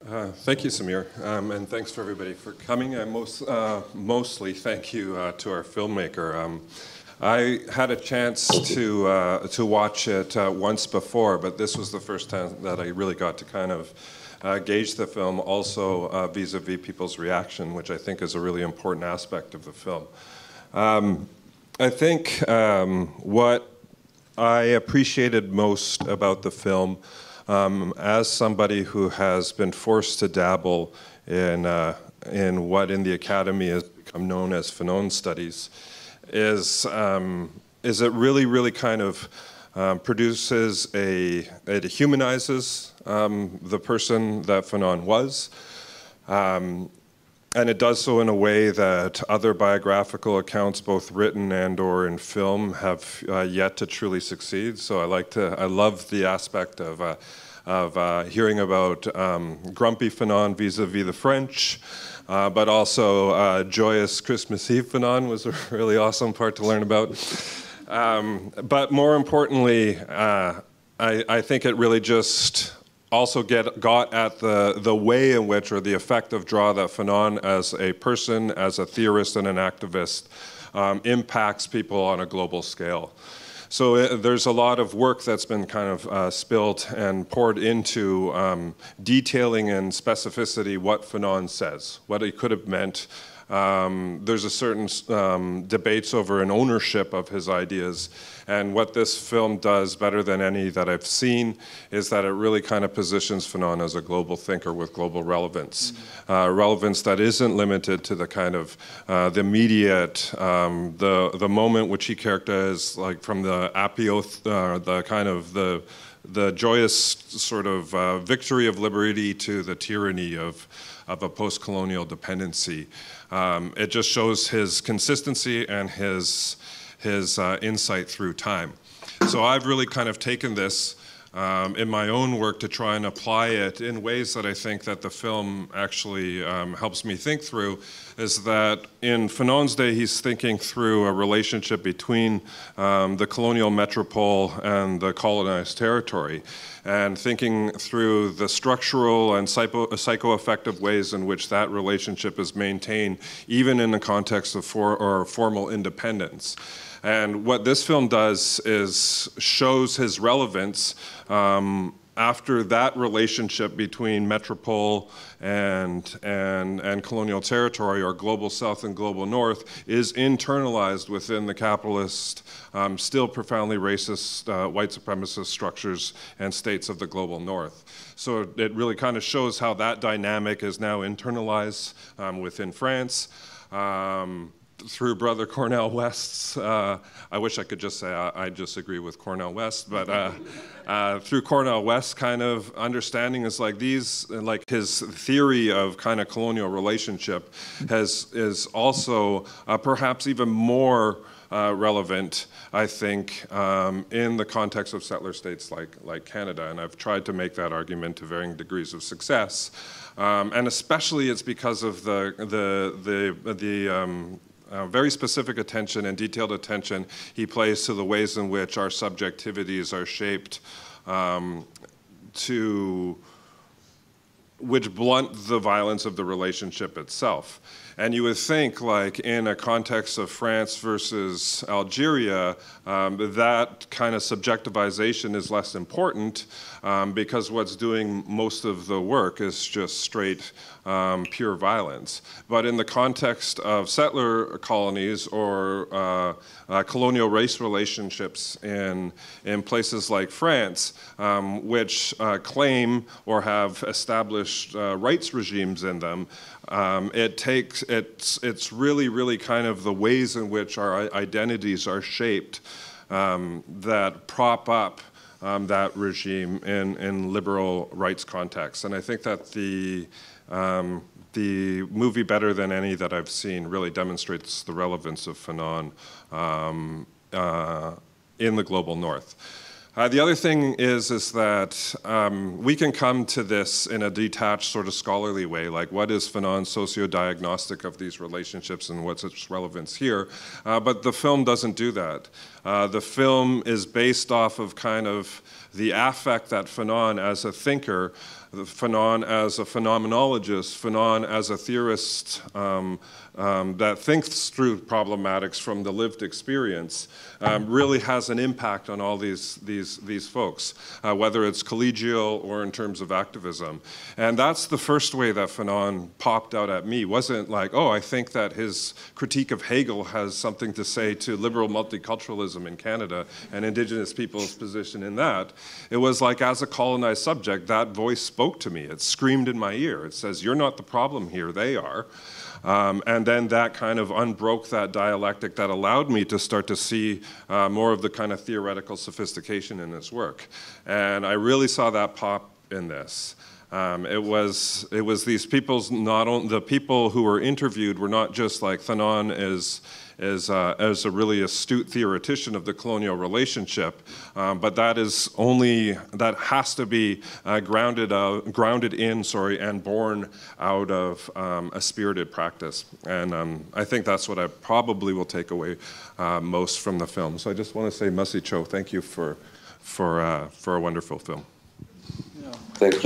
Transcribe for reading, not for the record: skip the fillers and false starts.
Thank you, Samir, and thanks for everybody for coming. And mostly thank you to our filmmaker. I had a chance to watch it once before, but this was the first time that I really got to kind of gauge the film, also vis-a-vis people's reaction, which I think is a really important aspect of the film. I think what I appreciated most about the film, as somebody who has been forced to dabble in what in the academy has become known as Fanon studies, is it really kind of produces it humanizes the person that Fanon was, and it does so in a way that other biographical accounts, both written and or in film, have yet to truly succeed. So I love the aspect of hearing about grumpy Fanon vis-a-vis the French, but also joyous Christmas Eve Fanon was a really awesome part to learn about. But more importantly, I think it really just also got at the way in which, or the effective draw that Fanon as a person, as a theorist and an activist, impacts people on a global scale. So there's a lot of work that's been kind of spilled and poured into detailing in specificity what Fanon says, what he could have meant. There's a certain debates over an ownership of his ideas, and what this film does better than any that I've seen is that it really kind of positions Fanon as a global thinker with global relevance. Relevance that isn't limited to the kind of the immediate, the moment which he characterized like from the apioth, the kind of the joyous sort of victory of liberty to the tyranny of a post-colonial dependency. It just shows his consistency and his insight through time. So I've really kind of taken this in my own work to try and apply it in ways that I think that the film actually helps me think through, is that in Fanon's day, he's thinking through a relationship between the colonial metropole and the colonized territory, and thinking through the structural and psychoaffective ways in which that relationship is maintained, even in the context of formal independence. And what this film does is shows his relevance after that relationship between metropole and colonial territory, or global south and global north, is internalized within the capitalist, still profoundly racist, white supremacist structures and states of the global north. So it really kind of shows how that dynamic is now internalized within France. Through Brother Cornel West's, I wish I could just say I just agree with Cornel West, but through Cornel West's kind of understanding is like his theory of kind of colonial relationship is also perhaps even more relevant, I think, in the context of settler states like Canada, and I've tried to make that argument to varying degrees of success, and especially it's because of the very specific attention and detailed attention he plays to the ways in which our subjectivities are shaped which blunt the violence of the relationship itself. And you would think, like, in a context of France versus Algeria, that kind of subjectivization is less important because what's doing most of the work is just straight, pure violence. But in the context of settler colonies or colonial race relationships in places like France, which claim or have established rights regimes in them, it's really kind of the ways in which our identities are shaped that prop up that regime in liberal rights contexts. And I think that the movie Better Than Any that I've seen really demonstrates the relevance of Fanon in the global north. The other thing is that we can come to this in a detached sort of scholarly way, like what is Fanon's socio-diagnostic of these relationships and what's its relevance here, but the film doesn't do that. The film is based off of kind of the affect that Fanon, as a thinker, Fanon as a phenomenologist, Fanon as a theorist that thinks through problematics from the lived experience, really has an impact on all these folks, whether it's collegial or in terms of activism. And that's the first way that Fanon popped out at me. It wasn't like, oh, I think that his critique of Hegel has something to say to liberal multiculturalism in Canada and Indigenous people's position in that. It was like, as a colonized subject, that voice spoke to me. It screamed in my ear. It says, you're not the problem here, they are. And then that kind of unbroke that dialectic that allowed me to start to see more of the kind of theoretical sophistication in his work. And I really saw that pop in this. It was these people's, the people who were interviewed were not just like Fanon as a really astute theoretician of the colonial relationship, but that has to be grounded in and born out of a spirited practice. And I think that's what I probably will take away most from the film. So I just want to say, Masi Cho, thank you for a wonderful film. Thank you.